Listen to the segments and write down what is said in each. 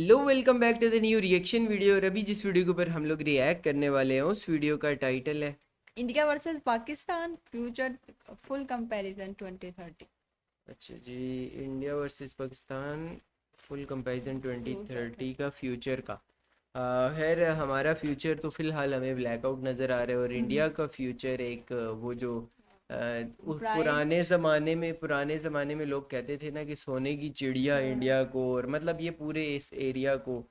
Hello welcome back to the new reaction video. और अभी जिस वीडियो के ऊपर हम लोग रिएक्ट करने वाले हैं उस वीडियो का टाइटल है India versus Pakistan future full comparison 2030। अच्छा जी, India versus Pakistan full comparison 2030 का फ्यूचर का। खैर हमारा फ्यूचर तो फ़िलहाल हमें ब्लैकआउट नज़र आ रहा है और इंडिया का फ्यूचर एक वो जो उस ब्राइट। पुराने ज़माने में लोग कहते थे ना कि सोने की चिड़िया इंडिया को, और मतलब ये पूरे इस एरिया को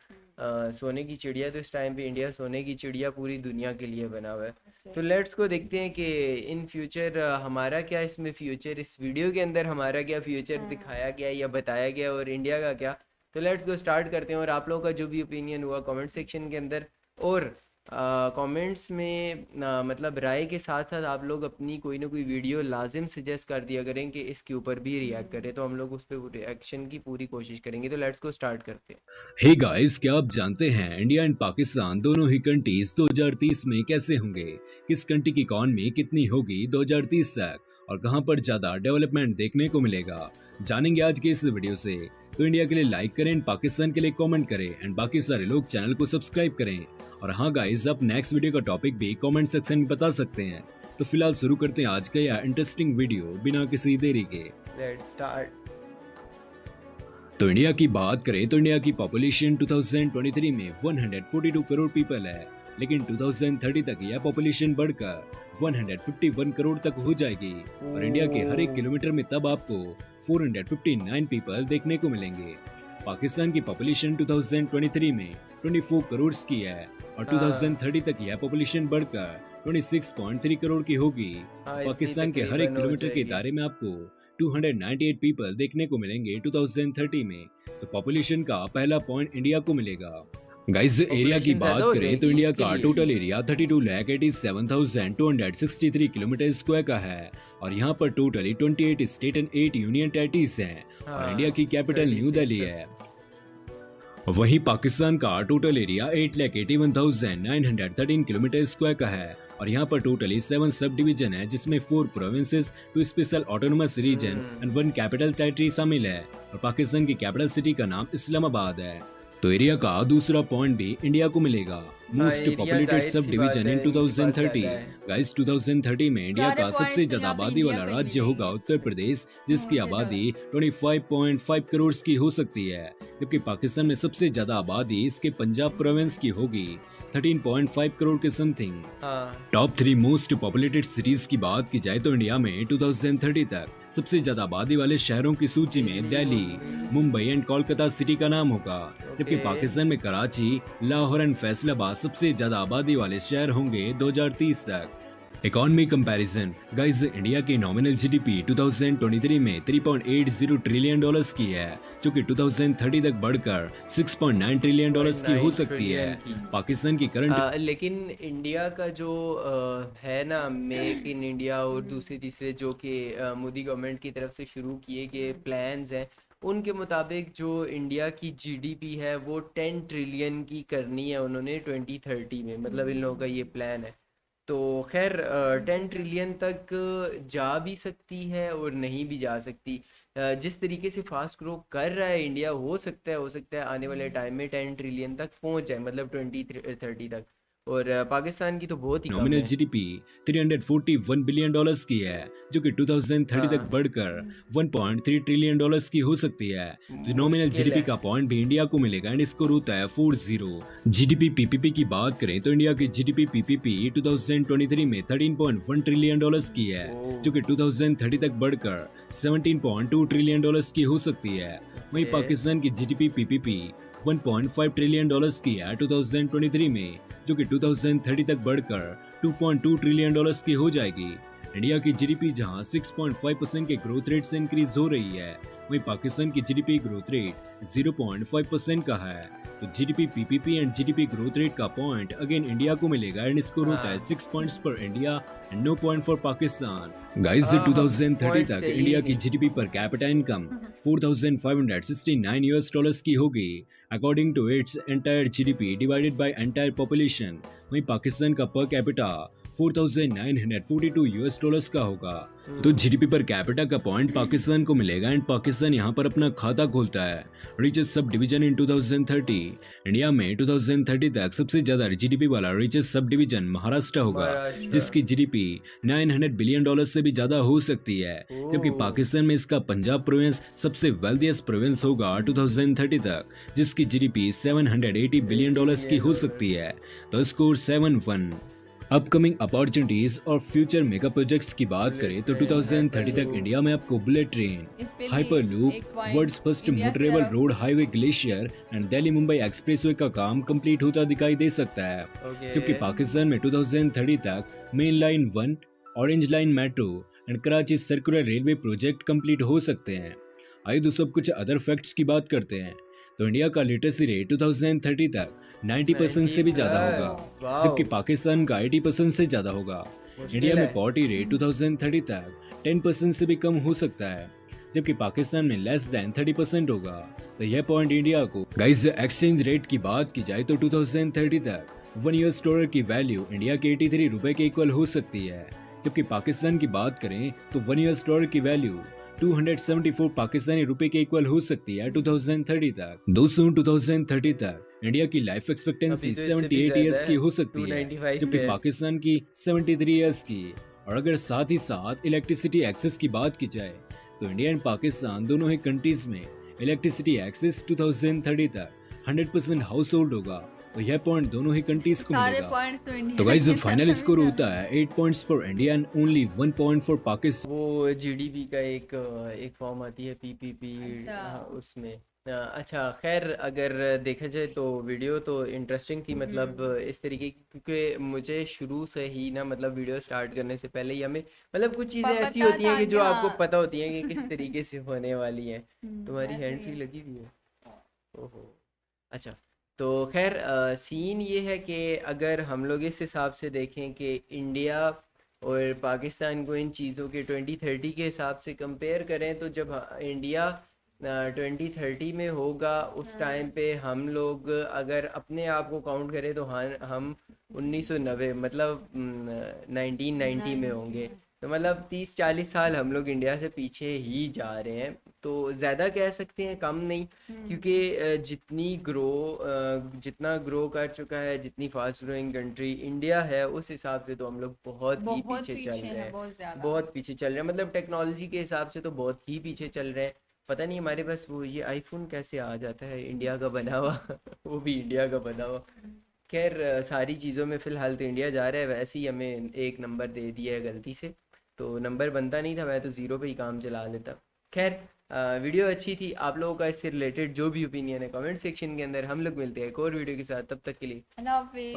सोने की चिड़िया। तो इस टाइम पे इंडिया सोने की चिड़िया पूरी दुनिया के लिए बना हुआ है। तो लेट्स को देखते हैं कि इन फ्यूचर हमारा क्या इसमें फ्यूचर, इस वीडियो के अंदर हमारा क्या फ्यूचर दिखाया गया है या बताया गया है और इंडिया का क्या। तो लेट्स गो स्टार्ट करते हैं। और आप लोगों का जो भी ओपिनियन हुआ कमेंट सेक्शन के अंदर, और कमेंट्स में मतलब राय के साथ साथ आप लोग अपनी कोई ना कोई वीडियो लाजिम सजेस्ट कर दिया करें कि इसके ऊपर भी रिएक्ट करें, तो हम लोग उस पर रिएक्शन की पूरी कोशिश करेंगे। तो लेट्स को स्टार्ट करते हैं। हे गाइस, क्या आप जानते हैं इंडिया एंड पाकिस्तान दोनों ही कंट्रीज 2030 में कैसे होंगे? किस कंट्री की इकॉनमी कितनी होगी 2030 तक और कहां पर ज्यादा डेवलपमेंट देखने को मिलेगा? जानेंगे आज के इस वीडियो से। तो इंडिया के लिए लाइक करें एंड पाकिस्तान के लिए कमेंट करें एंड बाकी सारे लोग चैनल को सब्सक्राइब करें। और हाँ गाइस, आप नेक्स्ट वीडियो का टॉपिक भी कमेंट सेक्शन में बता सकते हैं। तो फिलहाल शुरू करते हैं आज का यह इंटरेस्टिंग वीडियो बिना किसी देरी के। Let's start. तो इंडिया की बात करें तो इंडिया की पॉपुलेशन 2023 में 142 करोड़ पीपल है, लेकिन 2030 तक यह पॉपुलेशन बढ़कर 151 करोड़ तक हो जाएगी। और इंडिया के हर एक किलोमीटर में तब आपको 459 पीपल देखने को मिलेंगे। पाकिस्तान की पॉपुलेशन 2023 में 24 करोड़ की है और 2030 तक यह पॉपुलेशन बढ़कर 26.3 करोड़ की होगी। पाकिस्तान के हर एक तकरीबन हो किलोमीटर के जाएगी। दायरे में आपको 298 पीपल देखने को मिलेंगे 2030 में। तो पॉपुलेशन का पहला पॉइंट इंडिया को मिलेगा। गाइस, एरिया की Population बात ज़्यादा हो करें तो जाएगी इंडिया इसके का लिए। टोटल एरिया 32,87,263 किलोमीटर स्क्वायर का है और यहाँ पर totally 28 state and 8 union territories हैं और इंडिया की कैपिटल न्यू दिल्ली है। वहीं पाकिस्तान का टोटल एरिया 8,81,913 किलोमीटर स्क्वायर का है और यहाँ पर टोटली 7 सब डिवीजन है, जिसमें 4 provinces, 2 special autonomous region and 1 capital territory शामिल है। और पाकिस्तान की कैपिटल सिटी का नाम इस्लामाबाद है। तो एरिया का दूसरा पॉइंट भी इंडिया को मिलेगा। मोस्ट एरिया पॉपुलेटेड जाहिर सब सी डिवीजन बात इन है, इनके पास 2030। ज़्यादा है। गाइस, 2030 में इंडिया सारे का सबसे points तो ज्यादा यहाँ पे आबादी इंडिया वाला को ही राज्य मिलेंगे। होगा उत्तर प्रदेश, जिसकी मुझे आबादी 25.5 करोड़ की हो सकती है, जबकि पाकिस्तान में सबसे ज्यादा आबादी इसके पंजाब प्रोविंस की होगी 13.5 करोड़ के समथिंग। हाँ, टॉप 3 मोस्ट पॉपुलेटेड सिटीज की बात की जाए तो इंडिया में 2030 तक सबसे ज्यादा आबादी वाले शहरों की सूची में दिल्ली, मुंबई एंड कोलकाता सिटी का नाम होगा, जबकि ओके। पाकिस्तान में कराची, लाहौर एंड फैसलाबाद सबसे ज्यादा आबादी वाले शहर होंगे 2030 तक। Economy comparison. गाइस, इंडिया की नॉमिनल जीडीपी 2023 में 3.80 ट्रिलियन डॉलर्स की है, जो कि 2030 तक बढ़कर 6.9 ट्रिलियन डॉलर्स की हो सकती है। पाकिस्तान की करंट लेकिन इंडिया का जो है ना, मेक इन इंडिया और दूसरे तीसरे जो कि मोदी गवर्नमेंट की तरफ से शुरू किए गए प्लान्स हैं, उनके मुताबिक जो इंडिया की जीडीपी है वो 10 ट्रिलियन की करनी है उन्होंने 2030 में। मतलब इन लोगों का ये प्लान है। तो खैर 10 ट्रिलियन तक जा भी सकती है और नहीं भी जा सकती। जिस तरीके से फास्ट ग्रो कर रहा है इंडिया, हो सकता है आने वाले टाइम में 10 ट्रिलियन तक पहुंच जाए, मतलब 2030 तक। और पाकिस्तान की तो बहुत ही कम नॉमिनल है। जीडीपी 341 बिलियन डॉलर्स की है, जो कि 2030 तक हाँ, बढ़कर 1.3 ट्रिलियन डॉलर्स की हो सकती है। तो नॉमिनल मुश्किल जीडीपी है। का पॉइंट भी इंडिया को मिलेगा एंड इसको होता है 40। जीडीपी पीपीपी की बात करें तो इंडिया की जीडीपी पीपीपी 2023 में 13.1 ट्रिलियन डॉलर्स की है, जो कि 2030 तक बढ़कर 17.2 ट्रिलियन डॉलर्स की हो सकती है। वहीं ओके। पाकिस्तान की जीडीपी पीपीपी 1.5 ट्रिलियन डॉलर्स की है 2023 में, जो कि 2030 तक बढ़कर 2.2 ट्रिलियन डॉलर्स की हो जाएगी। इंडिया की जीडीपी जहां 6.5% के ग्रोथ रेट से इंक्रीज हो रही है, वहीं पाकिस्तान की जीडीपी ग्रोथ रेट 0.5% का है। तो GDP PPP and GDP growth rate का पॉइंट अगेन इंडिया को मिलेगा एंड स्कोर होता है 6 points for India and no point for Pakistan. Guys, 2030 point तक सही इंडिया की नहीं। GDP per capita income 4,569 US dollars की होगी, according to its entire GDP divided by entire population. वहीं पाकिस्तान का पर कैपिटा $4,942 यूएस डॉलर्स का होगा। तो जीडीपी पर कैपिटा का पॉइंट पाकिस्तान को मिलेगा एंड पाकिस्तान यहाँ पर अपना खाता खोलता है। Richest sub division in 2030। India में 2030 तक सबसे ज्यादा जीडीपी वाला रिचेस्ट सब डिवीजन महाराष्ट्र होगा, महाराष्ट्र। जिसकी जीडीपी $900 बिलियन से भी ज्यादा हो सकती है, जबकि ओह। पाकिस्तान में इसका पंजाब प्रोविंस सबसे वेल्थिएस्ट प्रोविंस होगा 2030 तक, जिसकी जीडीपी $780 बिलियन की हो सकती है। तो स्कोर 7-1। अपकमिंग अपॉर्चुनिटीज और फ्यूचर मेगा प्रोजेक्ट्स की बात करें तो 2030 तक इंडिया में आपको बुलेट ट्रेन, इस पे भी हाइपर लूप, एक point वर्ल्ड्स फर्स्ट इंडिया की मोटरेबल तरफ- road highway glacier and Delhi Mumbai expressway का काम कंप्लीट होता दिखाई दे सकता है, ओके। जबकि पाकिस्तान में 2030 तक main line 1, orange line metro and Karachi circular railway project complete हो सकते हैं। आइए दोस्तों अब कुछ अदर फैक्ट्स की बात करते हैं। तो इंडिया का लिटरेसी रेट 2030 तक 90% से भी ज्यादा होगा, वाओ। जबकि पाकिस्तान का 80% से ज्यादा होगा। मुश्किल इंडिया में है। पॉवर्टी रेट 2030 तक 10% से भी कम हो सकता है, जबकि पाकिस्तान में लेस देन 30% होगा। तो यह पॉइंट इंडिया को। गाइस एक्सचेंज रेट की बात की जाए तो 2030 तक $1 की वैल्यू इंडिया के 83 रुपए के इक्वल हो सकती है, जबकि पाकिस्तान की बात करें तो $1 की वैल्यू 274 पाकिस्तानी रुपए के इक्वल हो सकती है 2030 तक। दोस्तों 2030 तक इंडिया की लाइफ एक्सपेक्टेंसी अभी तो इससे भी 78 ज्यादा ईयर्स है, की हो सकती है, 295 जबकि पे। पाकिस्तान की 73 ईयर्स की। और अगर साथ ही साथ इलेक्ट्रिसिटी एक्सेस की बात की जाए तो इंडिया एंड पाकिस्तान दोनों ही कंट्रीज में इलेक्ट्रिसिटी एक्सेस 2030 तक 100% हाउस होल्ड होगा। तो यह पॉइंट दोनों ही कंट्रीज को सारे मिलेगा। पॉइंट्स तो इंडिया तो गाइस के फाइनल तरफ स्कोर ही होता है 8 points for India and only 1 point for Pakistan. वो जीडीपी का एक फॉर्म आती है पीपीपी, अच्छा। उसमें अच्छा खैर अगर देखा जाए तो वीडियो तो इंटरेस्टिंग थी, मतलब इस तरीके की, क्योंकि मुझे शुरू से ही ना मतलब वीडियो स्टार्ट करने से पहले ही हमें मतलब कुछ चीज़ें ऐसी पता होती हैं था कि जो कि आपको हाँ। पता होती हैं कि किस तरीके से होने वाली हैं। तुम्हारी ऐसे हैंड ही फ्री है। लगी हुई है। ओहो। अच्छा, तो खैर सीन ये है कि अगर हम लोग इस हिसाब से देखें कि इंडिया और पाकिस्तान को इन चीज़ों के 2030 के हिसाब से कंपेयर करें, तो जब इंडिया 2030 में होगा उस टाइम पे हम लोग अगर अपने आप को काउंट करें तो हाँ हम 1990 मतलब 1990 में होंगे। तो मतलब 30-40 साल हम लोग इंडिया से पीछे ही जा रहे हैं। तो ज़्यादा कह सकते हैं, कम नहीं, क्योंकि जितना ग्रो कर चुका है, जितनी फास्ट ग्रोइंग कंट्री इंडिया है, उस हिसाब से तो हम लोग बहुत ही बहुत पीछे चल पीछे रहे है, हैं। बहुत ज्यादा। बहुत पीछे चल रहे हैं, मतलब टेक्नोलॉजी के हिसाब से तो बहुत ही पीछे चल रहे हैं। पता नहीं हमारे पास वो ये आईफोन कैसे आ जाता है इंडिया का बना हुआ वो भी इंडिया का बना हुआ। खैर सारी चीज़ों में फ़िलहाल तो इंडिया जा रहा है, वैसे ही हमें एक नंबर दे दिया है गलती से, तो नंबर बनता नहीं था, मैं तो ज़ीरो पे ही काम चला लेता। खैर वीडियो अच्छी थी। आप लोगों का इससे रिलेटेड जो भी ओपिनियन है कमेंट सेक्शन के अंदर। हम लोग मिलते हैं एक और वीडियो के साथ, तब तक के लिए अल्लाह हाफिज।